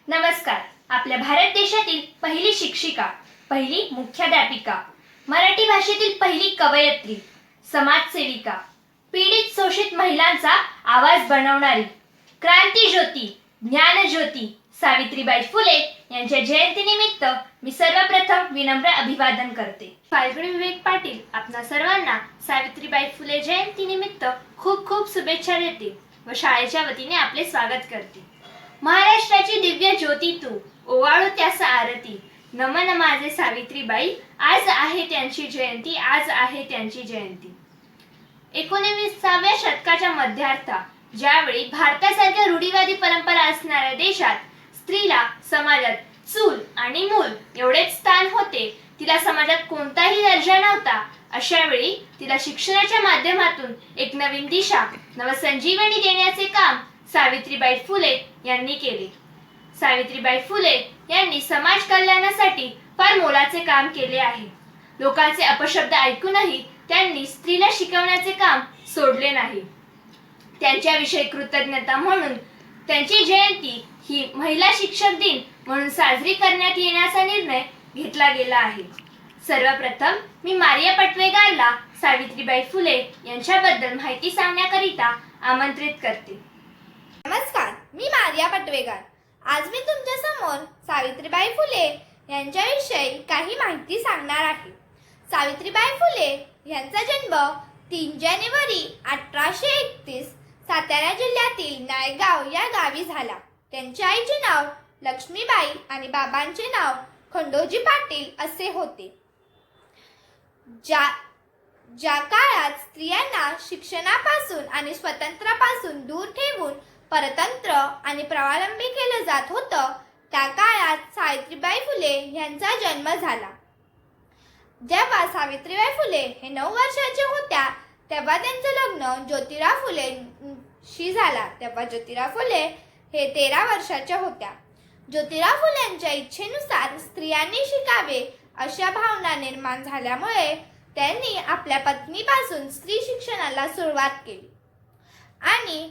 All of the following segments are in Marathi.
नमस्कार. आपल्या भारत देशातील पहिली शिक्षिका, पहिली मुख्याध्यापिका, मराठी भाषेतील पहिली कवयित्री, समाजसेविका, पीडित शोषित महिलांचा आवाज बनवणारी, क्रांती ज्योती, ज्ञान ज्योती सावित्रीबाई फुले यांच्या जयंतीनिमित्त मी सर्वप्रथम विनम्र अभिवादन करते. फाल्गुनी विवेक पाटील आपणा सर्वांना सावित्रीबाई फुले जयंतीनिमित्त खूप खूप शुभेच्छा देते व शाळेच्या वतीने आपले स्वागत करते. महाराष्ट्राची दिव्य ज्योती तू, ओवाळू त्यास आरती, नमन माझे सावित्रीबाई, आज आहे त्यांची जयंती, आज आहे त्यांची जयंती. 19व्या शतकाच्या मध्यार्था ज्यावेळी भारतासारख्या रूढीवादी परंपरा असणाऱ्या देशात स्त्रीला समाजात चूल आणि मूल एवढेच स्थान होते, तिला समाजात कोणताही दर्जा नव्हता, अशा वेळी तिला शिक्षणाच्या माध्यमातून एक नवीन दिशा, नवसंजीवनी देण्याचे काम सावित्रीबाई फुले यांनी केले. सावित्रीबाई फुले यांनी समाज कल्याणासाठी फार मोलाचे काम केले आहे. लोकांचे अपशब्द ऐकूनही त्यांनी स्त्रीला शिकवण्याचे काम सोडले नाही. त्यांच्याविषयी कृतज्ञता म्हणून त्यांची जयंती ही महिला शिक्षक दिन म्हणून साजरी करण्यात येण्याचा निर्णय घेतला गेला आहे. सर्वप्रथम मी मारिया पटवेगारला सावित्रीबाई फुले यांच्याबद्दल माहिती सांगण्याकरिता आमंत्रित करते. नमस्कार, मी मारिया पटवेगार. आज मी तुमच्या समोर सावित्रीबाई फुले यांच्याविषयी काही माहिती सांगणार आहे. सावित्रीबाई फुले यांचा जन्म 3 जानेवारी 1831 सातारा जिल्ह्यातील नायगाव या गावी झाला. त्यांच्या आईचे नाव लक्ष्मीबाई आणि बाबांचे नाव खंडोजी पाटील असे होते. ज्या काळात स्त्रियांना शिक्षणापासून आणि स्वातंत्र्यापासून दूर ठेवून परतंत्र आणि स्वावलंबी केलं जात होतं, त्या काळात सावित्रीबाई फुले यांचा जन्म झाला. जेव्हा सावित्रीबाई फुले हे 9 वर्षाचे होत्या तेव्हा त्यांचं लग्न ज्योतिराव फुलेंशी झाला. तेव्हा ज्योतिराव फुले हे 13 वर्षाच्या होत्या. ज्योतिराव फुलेंच्या इच्छेनुसार स्त्रियांनी शिकावे अशा भावना निर्माण झाल्यामुळे त्यांनी आपल्या पत्नीपासून स्त्री शिक्षणाला सुरुवात केली आणि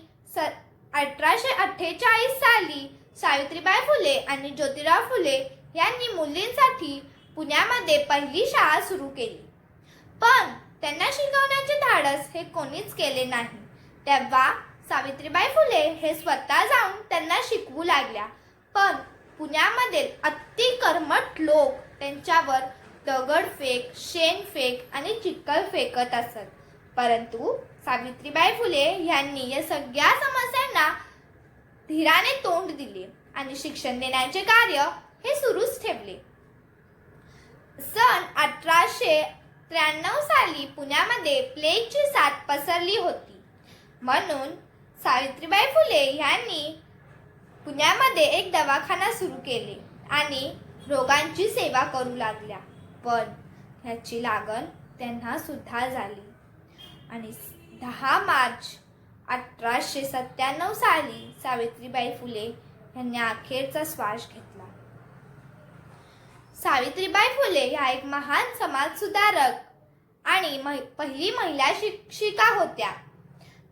1848 साली सावित्रीबाई फुले आणि ज्योतिराव फुले यांनी मुलींसाठी पुण्यामध्ये पहिली शाळा सुरू केली. पण त्यांना शिकवण्याचे धाडस हे कोणीच केले नाही. तेव्हा सावित्रीबाई फुले हे स्वतः जाऊन त्यांना शिकवू लागल्या. पण पुण्यामधील अति कर्मठ लोक त्यांच्यावर दगडफेक, शेणफेक आणि चिखल फेकत असत. परंतु सावित्रीबाई फुले यांनी या सगळ्या समस्यांना धीराने तोंड दिले आणि शिक्षण देण्याचे कार्य हे सुरूच ठेवले. सन 1893 साली पुण्यामध्ये प्लेगची साथ पसरली होती. म्हणून सावित्रीबाई फुले यांनी पुण्यामध्ये एक दवाखाना सुरू केले आणि रोगांची सेवा करू लागल्या. पण ह्याची लागण त्यांना सुद्धा झाली आणि 10 मार्च 1897 साली सावित्रीबाई फुले यांनी अखेरचा श्वास घेतला. सावित्रीबाई फुले ह्या एक महान समाजसुधारक आणि पहिली महिला शिक्षिका होत्या.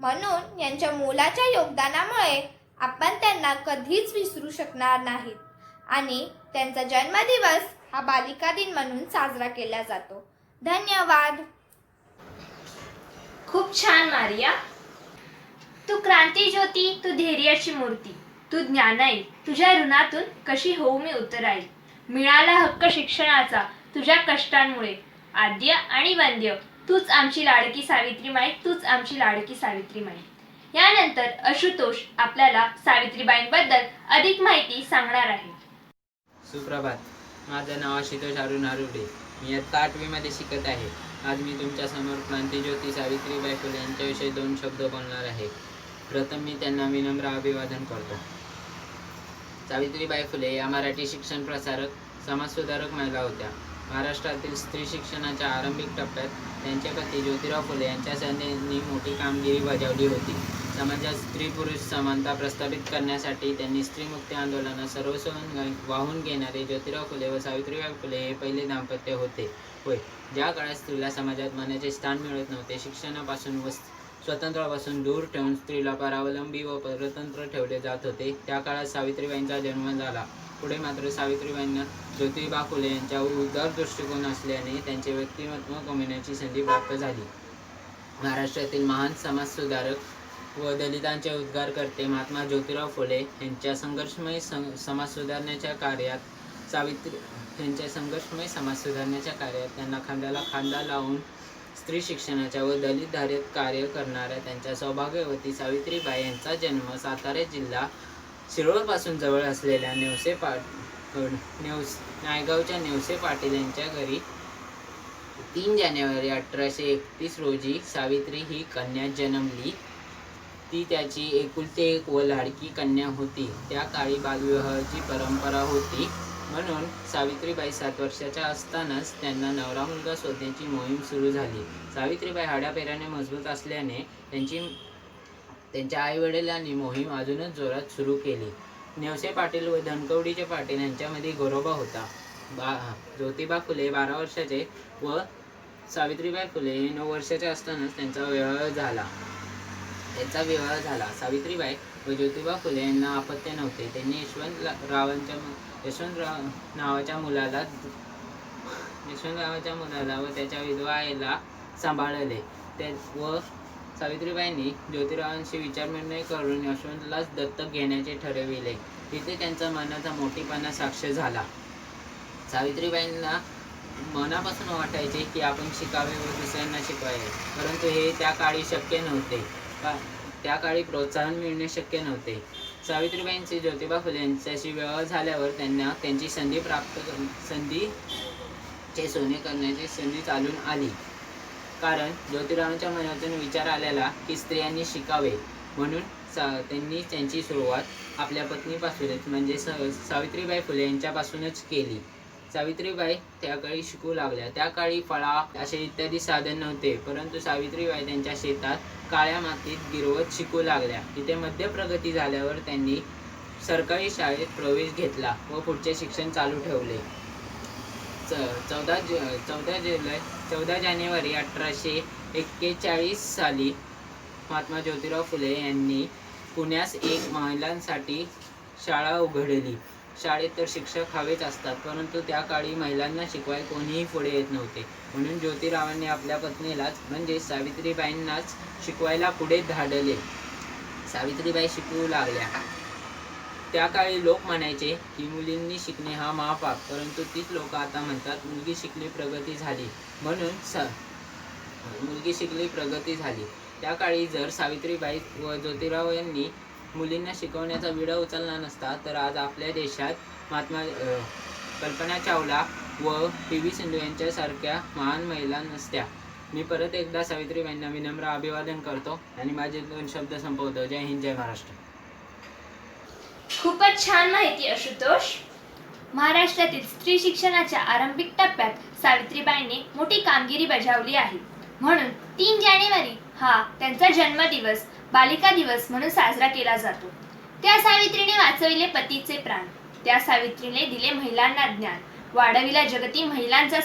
म्हणून यांच्या मोलाच्या योगदानामुळे आपण त्यांना कधीच विसरू शकणार नाहीत आणि त्यांचा जन्मदिवस हा बालिका दिन म्हणून साजरा केला जातो. धन्यवाद. खूप छान मारिया. तू क्रांती ज्योती, तू धैर्याची मूर्ती, तू ज्ञानाई, तुझ्या ऋणातून कशी होऊ मी उतराई. मिळाला हक्क शिक्षणाचा तुझ्या कष्टांमुळे, आद्य आणि वंद्य तूच आमची लाडकी सावित्रीमाई, तूच आमची लाडकी सावित्रीमाई. यानंतर आशुतोष आपल्याला सावित्रीबाईंबद्दल अधिक माहिती सांगणार आहे. सुप्रभात. माझं नाव आशुतोष अरुण आरुडे. मी इयत्ता 8वी मध्ये शिकत आहे. आज मी तुमच्यासमोर क्रांतीज्योती सावित्रीबाई फुले यांच्याविषयी 2 शब्द बोलणार आहे. प्रथम मी त्यांना विनम्र अभिवादन करतो. सावित्रीबाई फुले या मराठी शिक्षण प्रसारक, समाजसुधारक महिला होत्या. महाराष्ट्रातील स्त्री शिक्षणाच्या आरंभिक टप्प्यात त्यांचे पती ज्योतिराव फुले यांच्यासह त्यांनी मोठी कामगिरी बजावली होती. समाजात स्त्री पुरुष समानता प्रस्थापित करण्यासाठी त्यांनी स्त्रीमुक्ती आंदोलनात सर्वस्व वाहून घेणारे ज्योतिराव फुले व सावित्रीबाई फुले हे पहिले दाम्पत्य होय. ज्या काळात स्त्रीला समाजात मानाचे स्थान मिळत नव्हते, शिक्षणापासून व स्वतंत्रापासून दूर ठेवून स्त्रीला परावलंबी व परतंत्र ठेवले जात होते. त्या काळात सावित्रीबाईंचा जन्म झाला. पुढे मात्र सावित्रीबाईंना ज्योतिबा फुले यांच्या उदार दृष्टिकोन असल्याने त्यांचे व्यक्तिमत्व गमवण्याची संधी प्राप्त झाली. महाराष्ट्रातील महान समाजसुधारक व दलितांचे उद्धारकर्ते महात्मा ज्योतिराव फुले यांच्या संघर्षमय समाज सुधारण्याच्या कार्यात त्यांना खांद्याला खांदा लावून स्त्री शिक्षणाच्या व दलित धारेत कार्य करणाऱ्या त्यांच्या सौभाग्यवती सावित्रीबाई यांचा जन्म सातारा जिल्हा शिरोळपासून जवळ असलेल्या नायगावच्या नेवसे पाटील यांच्या घरी 3 जानेवारी 1831 रोजी सावित्री ही कन्या जन्मली. ती त्याची एकुलती एक व लाडकी कन्या होती. त्या काळी बालविवाहाची परंपरा होती. म्हणून सावित्रीबाई 7 वर्षाच्या असतानाच त्यांना नवरा मुलगा शोधण्याची मोहीम सुरू झाली. सावित्रीबाई हाडापेराने मजबूत असल्याने त्यांच्या आईवडिलांनी मोहीम अजूनच जोरात सुरू केली. नेवसे पाटील व धनकवडीचे पाटील यांच्यामध्ये घरोबा होता. ज्योतिबा फुले 12 वर्षाचे व सावित्रीबाई फुले 9 वर्षाचे असतानाच त्यांचा विवाह झाला. सावित्रीबाई व ज्योतिबा फुले यांना अपत्य नव्हते. त्यांनी यशवंतराव नावाच्या मुलाला व त्याच्या विधवा आईला सांभाळले. व सावित्रीबाईंनी ज्योतिरावांशी विचारविनिमय करून यशवंतलाच दत्तक घेण्याचे ठरविले. तिथे त्यांचा मनाचा मोठेपणा साक्ष झाला. सावित्रीबाईंना मनापासून वाटायचे की आपण शिकावे व दुसऱ्यांना शिकवावे, परंतु हे त्या काळी शक्य नव्हते. त्या काळी प्रोत्साहन मिळणे शक्य नव्हते. सावित्रीबाईंचे ज्योतिबा फुले यांच्याशी विवाह झाल्यावर त्यांना त्यांची संधीचे सोने करण्याची संधी चालून आली. कारण ज्योतिरावांच्या मनातून विचार आलेला की स्त्रियांनी शिकावे, म्हणून त्यांनी त्यांची सुरुवात आपल्या पत्नीपासूनच म्हणजे सावित्रीबाई फुले यांच्यापासूनच केली. सावित्रीबाई त्याकाळी शिकू लागल्या. त्या काळी फळा असे इत्यादी साधन नव्हते, परंतु सावित्रीबाई त्यांच्या शेतात काळ्या मातीत गिरवत शिकू लागल्या. तिथे मध्य प्रगती झाल्यावर त्यांनी सरकारी शाळेत प्रवेश घेतला व पुढचे शिक्षण चालू ठेवले. 14 जानेवारी 1841 साली महात्मा ज्योतिराव फुले यांनी पुण्यास एक महिलांसाठी शाळा उघडली. शाळेत तर शिक्षक हवेच असतात, परंतु त्या काळी महिलांना शिकवायला कोणीही पुढे येत नव्हते. म्हणून ज्योतिरावांनी आपल्या पत्नीलाच म्हणजे सावित्रीबाईंनाच शिकवायला पुढे धाडले. सावित्रीबाई शिकवू लागल्या. त्या काळी लोक म्हणायचे की मुलींनी शिकणे हा महापाप, परंतु तीच लोक आता म्हणतात मुलगी शिकली प्रगती झाली. मुलगी शिकली प्रगती झाली. त्या काळी जर सावित्रीबाई व ज्योतिराव यांनी मुलींना शिकवण्याचा विडा उचलला नसता तर आज आपल्या देशात कल्पना चावला व PV सिंधू यांच्यासारख्या महान महिला नसत्या. मी परत एकदा सावित्रीबाईंना विनम्र अभिवादन करतो आणि माझे 2 शब्द संपवतो. जय हिंद, जय महाराष्ट्र. खूपच छान माहिती आशुतोष. महाराष्ट्रातील स्त्री शिक्षणाच्या आरंभिक टप्प्यात सावित्रीबाईंनी मोठी कामगिरी बजावली आहे. म्हणून 3 जानेवारी हा त्यांचा जन्मदिवस बालिका दिवस म्हणून साजरा केला जातो. त्या सावित्रीने वाचविले पतीचे प्राण. त्या सावित्रीने दिले महिलांना ज्ञान. वाढविला जगती महिलांचा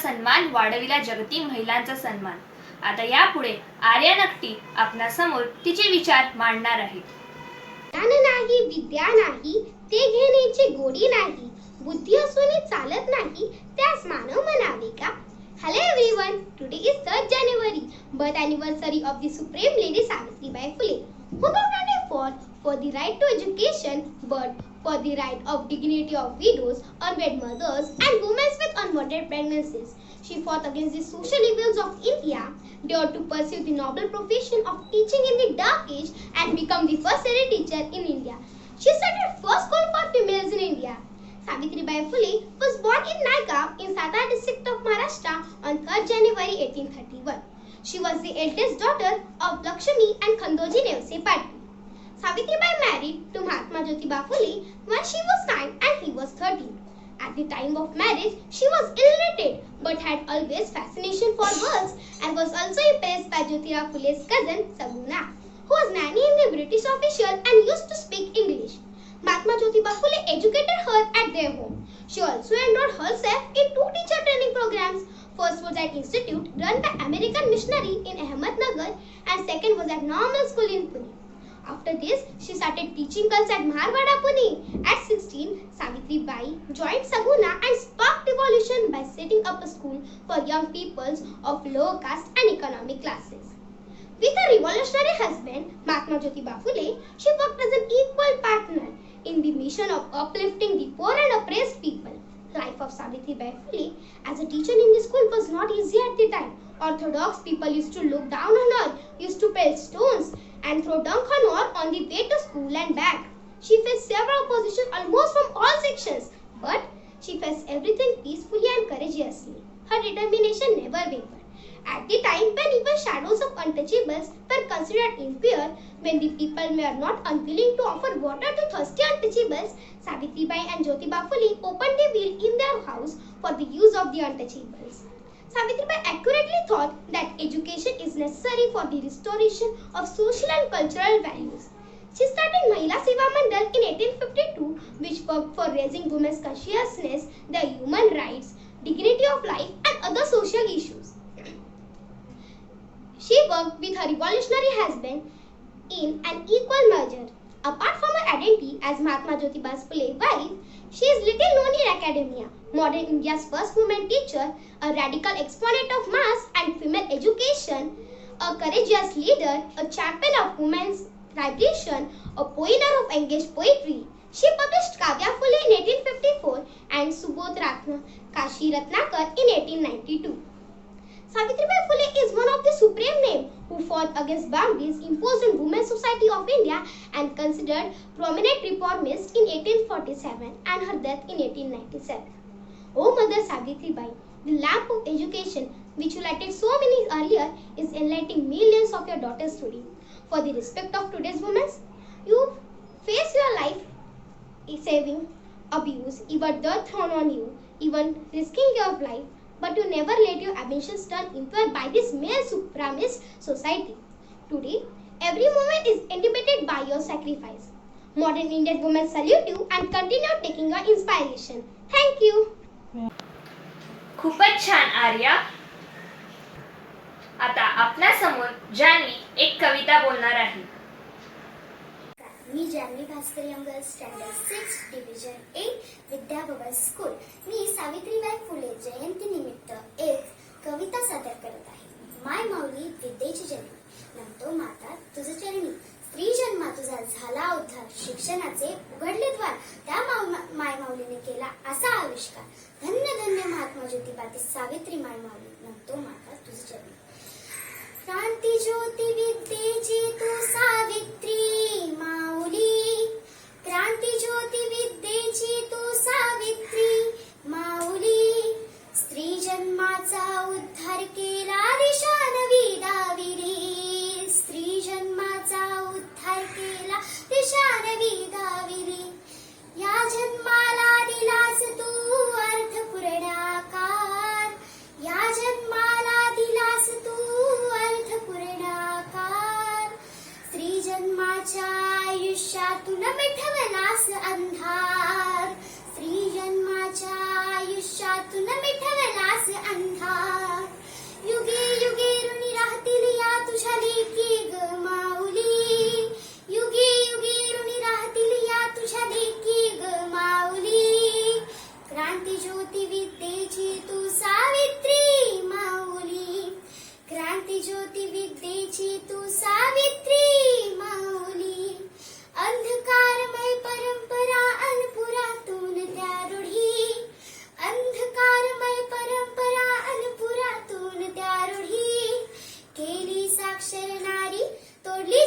सन्मान. आता यापुढे आर्या नकटी आपणासमोर तिचे विचार मांडणार आहेत. ज्ञान नाही, विद्या नाही, ते घेण्याची गोडी नाही, बुद्धी असूनही चालत नाही, त्यास मानव म्हणावे का? Hello everyone, today is 3rd January, birth anniversary of the Supreme Lady Savitribai Phule, who not only fought for the right to education but for the right of dignity of widows, unwed mothers and women with unwanted pregnancies. She fought against the social evils of India, dared to pursue the noble profession of teaching in the dark age and become the first lady teacher in India. She started first school for females in India. Savitribai Phule was born in Naigaon in Satara district of Maharashtra on 3rd January 1831. She was the eldest daughter of Lakshmi and Khandoji Nevse Patil. Savitribai married to Mahatma Jyotiba Phule when she was 9 and he was 13. At the time of marriage, she was illiterate but had always fascination for girls and was also impressed by Jyotirao Phule's cousin Saguna, who was nanny in the British official and used to speak English. Mahatma Jyotiba Phule educated her at their home. She also enrolled herself in 2 teacher training programs. First was at institute run by American missionary in Ahmednagar and second was at normal school in Pune. After this, she started teaching girls at Marwada, Pune. At 16, Savitri Bai joined Saguna and sparked revolution by setting up a school for young peoples of low caste and economic classes. With her revolutionary husband, Mahatma Jyotiba Phule, she worked as an equal partner in the mission of uplifting the poor and oppressed people. Life of Savitri Bai Phule as a teacher in the school was not easy at the time. Orthodox people used to look down on her, used to pelt stones and throw dung on her on the way to school and back. She faced several opposition almost from all sections, but she faced everything peacefully and courageously. Her determination never wavered. At the time when even shadows of untouchables were considered impure, when the people were not unwilling to offer water to thirsty untouchables, Savitri Bai and Jyotiba Phule opened a well in their house for the use of the untouchables. Savitri Bai accurately thought that education is necessary for the restoration of social and cultural values. She started Mahila Seva Mandal in 1852, which worked for raising women's consciousness, their human rights, dignity of life, and other social issues. She worked with her revolutionary husband in an equal measure. Apart from her identity as Mahatma Jyotiba Phule's wife, she is little known in academia. Modern India's first woman teacher, a radical exponent of mass and female education, a courageous leader, a champion of women's liberation, a poeter of engaged poetry. She published Kavya Phule in 1854 and Subodh Ratna Kashi Ratnakar in 1892. Savitribai Phule is one of the supreme names who fought against boundaries imposed on Women's Society of India and considered prominent reformist in 1847 and her death in 1897. O Mother Savitribai, the lamp of education which you lighted so many earlier is enlightening millions of your daughters today. For the respect of today's women, you face your life saving abuse, even death thrown on you, even risking your life, but you never let your ambitions turn impure by this male supremacist society. Today, every woman is intimidated by your sacrifice. Modern Indian women salute you and continue taking your inspiration. Thank you. खूपच छान आर्या. आता आपल्या समोर जान्हवी एक कविता बोलणार आहे. मी Janhavi Bhaskar younger standard 6 division 8 Vidyabhavan school. मी सावित्रीबाई फुले जयंती निमित्त एक कविता सादर करत आहे. माय माऊली विद्येची जननी, नमतो माता तुझ चरणी. स्त्री जन्मा तुझा झाला उद्धार, शिक्षणाचे उघडले द्वार. त्या माय माऊलीने केला असा आविष्कार. धन्य धन्य महात्मा ज्योतिबा ती सावित्री माय माऊली, नमतो माता तुझ चरणी. क्रांती ज्योती विद्येची तू सावित्री माऊली, क्रांती ज्योती विद्येची तू सावित्री माऊली. स्त्री जन्माचा उद्धार केला दिशा नवी दाविली, स्त्री जन्माचा उद्धार केला दिशा नवी दाविली. या जन्माला दिलास तू अर्थ पूर्णाकार, या जन्माला दिलास तू अर्थ पूर्णाकार. स्त्री जन्माच्या आयुष्यातून मिटवलास अंधार, स्त्री जन्माच्या आयुष्यातून मिटवलास अंधार. युगे युगे ऋणी राहतील या तुझ्या लेकी ग माऊली, युगे युगे ऋणी राहतील या तुझ्या लेकी ग माऊली. क्रांती ज्योती विद्येची तू सावित्री माऊली, क्रांती ज्योती विद्येची तू सावित्री माऊली. अंधकारमय परंपरा अनपुरातून त्या रूढी, अंधकारमय परंपरा अनपुरातून त्या रूढी. केली साक्षर नारी, तोडली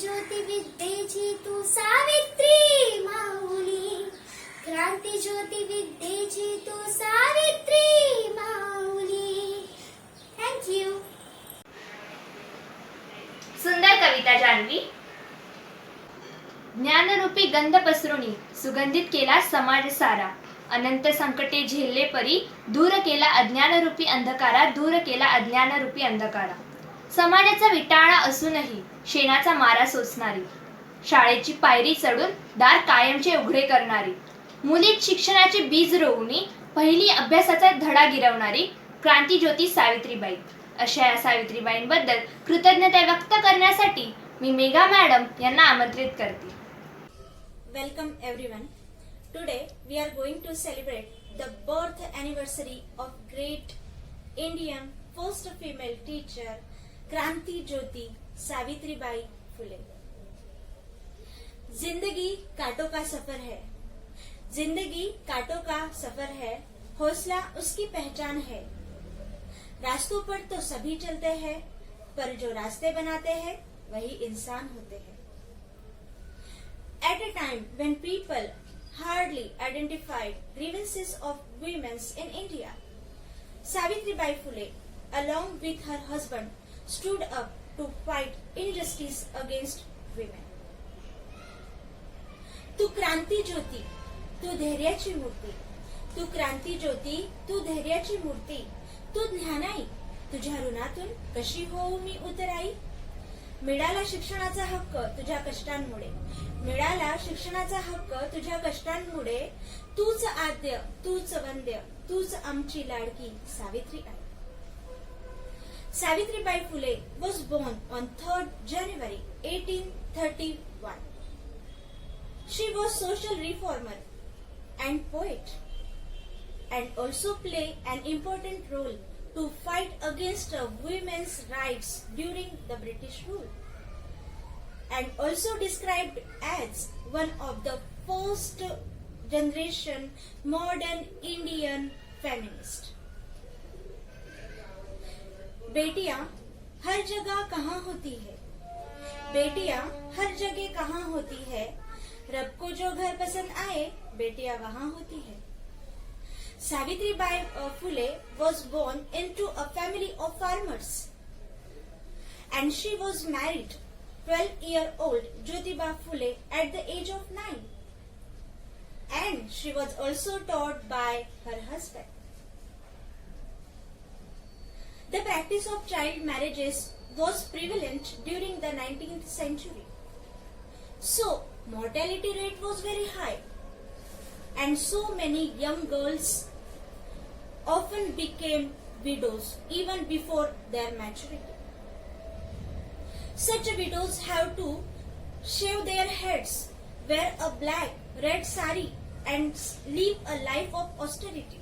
ज्योती विद्येची तू सावित्री माऊली, क्रांती ज्योती विद्येची तू सावित्री माऊली. थँक्यू. सुंदर कविता जान्हवी. ज्ञानरूपी गंध पसरुनी सुगंधित केला समाज सारा, अनंत संकटे झेलले परी दूर केला अज्ञानरूपी अंधकारा, दूर केला अज्ञानरूपी अंधकारा. समाजाचा विटाळा असूनही शेणाचा मारा सोसणारी, शाळेची पायरी चढून दार कायमचे उघडे करणारी, मुलीत शिक्षणाचे बीज रोवणी पहिली अभ्यासाचा धडा गिरवणारी क्रांतीज्योती सावित्रीबाई. अशा या सावित्रीबाईंबद्दल कृतज्ञता व्यक्त करण्यासाठी मी मेघा मॅडम यांना आमंत्रित करते. Welcome everyone. Today we are going to celebrate the birth anniversary of great Indian first female teacher Kranti Jyoti Savitribai Phule. जिंदगी कांटों का सफर है, जिंदगी कांटों का सफर है, हौसला उसकी पहचान है. रास्तों पर तो सभी चलते हैं, पर जो रास्ते बनाते हैं वही इंसान होते हैं. At a time when people hardly identified grievances of women in India, Savitribai Phule, along with her husband, stood up to fight injustice against women. तू क्रांती ज्योती, तू धैर्याची मूर्ती, तू क्रांती ज्योती, तू धैर्याची मूर्ती, तू ज्ञानाई, तुझ्या ऋणातून कशी होऊ मी उतराई. मिळाला शिक्षणाचा हक्क तुझ्या कष्टांमुळे, मिळाला शिक्षणाचा हक्क तुझ्या कष्टांमुळे. तूच आद्य, तूच वंद्य, तूच आमची लाडकी सावित्री आई. Savitribai Phule was born on 3rd January 1831. She was social reformer and poet, and also played an important role to fight against women's rights during the British rule, and also described as one of the first generation modern Indian feminists. बेटियां हर जगह कहाँ होती है, बेटियां हर जगह कहाँ होती है, रब को जो घर पसंद आए बेटियां वहाँ होती है. Savitribai Phule was born into a family of farmers, and she was married 12-year-old Jyotiba Phule at the age of 9, and she was also taught by her husband. The practice of child marriages was prevalent during the 19th century, so mortality rate was very high, and so many young girls often became widows even before their maturity. Such widows have to shave their heads, wear a black, red sari, and live a life of austerity.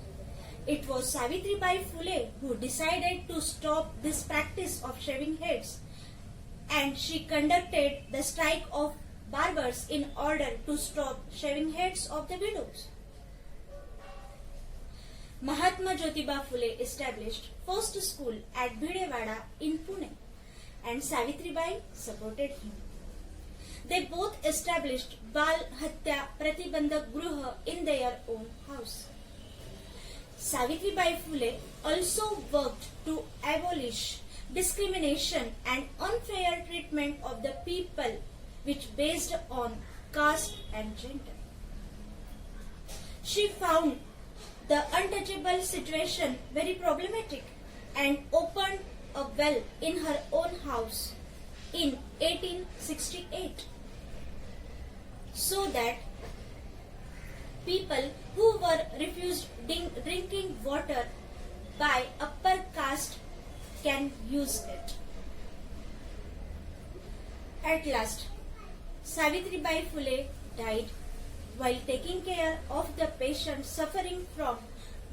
It was Savitribai Phule who decided to stop this practice of shaving heads, and she conducted the strike of barbers in order to stop shaving heads of the widows. Mahatma Jyotiba Phule established first school at Bhidewada in Pune, and Savitribai supported him. They both established Bal Hatya Pratibandhak Gruha in their own house. Savitribai Phule also worked to abolish discrimination and unfair treatment of the people which based on caste and gender. She found the untouchable situation very problematic and opened a well in her own house in 1868, so that people who were refused drinking water by upper caste can use it. At last, Savitribai Phule died while taking care of the patients suffering from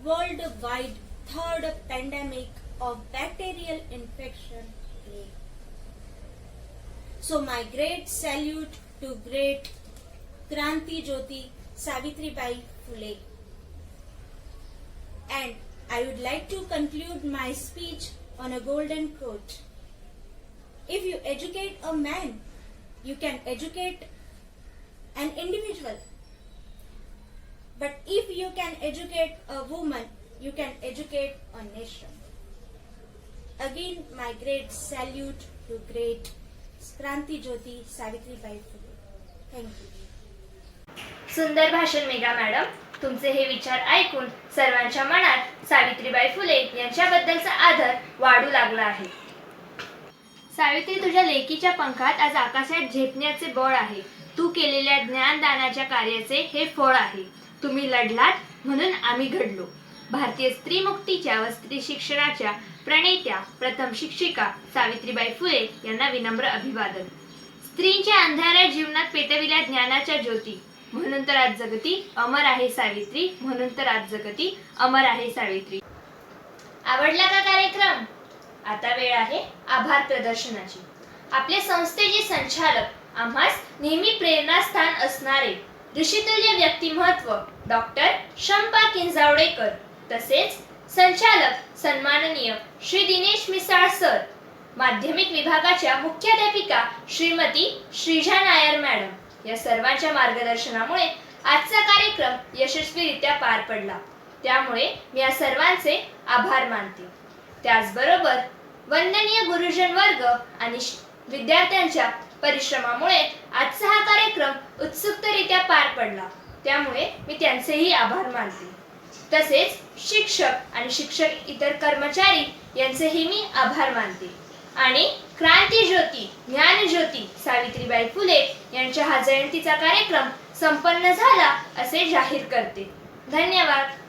worldwide third pandemic of bacterial infection plague. So my great salute to great Kranti Jyoti Savitribai Phule. And I would like to conclude my speech on a golden quote. If you educate a man, you can educate an individual. But if you can educate a woman, you can educate a nation. Again, my great salute to great Kranti Jyoti Savitribai Phule. Thank you. सुंदर भाषण मेघा मॅडम. तुमचे हे विचार ऐकून सर्वांच्या मनात सावित्रीबाई फुले यांच्याबद्दलचा आदर वाढू लागला आहे. सावित्री, तुझ्या लेकीच्या पंखात आज आकाशात झेपण्याचे बळ आहे. तू केलेल्या ज्ञानदानाच्या कार्याचे हे फळ आहे. तुम्ही लढलात म्हणून आम्ही घडलो. भारतीय स्त्री मुक्तीच्या व स्त्री शिक्षणाच्या प्रणेत्या प्रथम शिक्षिका सावित्रीबाई फुले यांना विनम्र अभिवादन. स्त्रींच्या अंधाऱ्या जीवनात पेटविल्या ज्ञानाच्या ज्योती, म्हणून तर आज जगती अमर आहे सावित्री. म्हणून तर आज जगती अमर आहे सावित्री. आवडला का कार्यक्रम? आता वेळ आहे आभार प्रदर्शनाची. आपल्या संस्थेचे संचालक, आम्हास नेहमी प्रेरणास्थान असणारे ऋषितुल्य व्यक्तिमत्व डॉक्टर शंपा किंजावडेकर, तसेच संचालक सन्माननीय श्री दिनेश मिसाळ सर, माध्यमिक विभागाच्या मुख्याध्यापिका श्रीमती श्रीजा नायर मॅडम, या सर्वांच्या मार्गदर्शनामुळे आजचा कार्यक्रम यशस्वीरित्या पार पडला. त्यामुळे मी या सर्वांचे आभार मानते. त्याचबरोबर वंदनीय गुरुजन वर्ग आणि विद्यार्थ्यांच्या परिश्रमामुळे आजचा हा कार्यक्रम उत्सुकरित्या पार पडला. त्यामुळे मी त्यांचेही आभार मानते. तसेच शिक्षक आणि शिक्षक इतर कर्मचारी यांचेही मी आभार मानते. आणि क्रांती ज्योती, ज्ञान ज्योती सावित्रीबाई फुले यांच्या हा जयंतीचा कार्यक्रम संपन्न झाला असे जाहीर करते. धन्यवाद.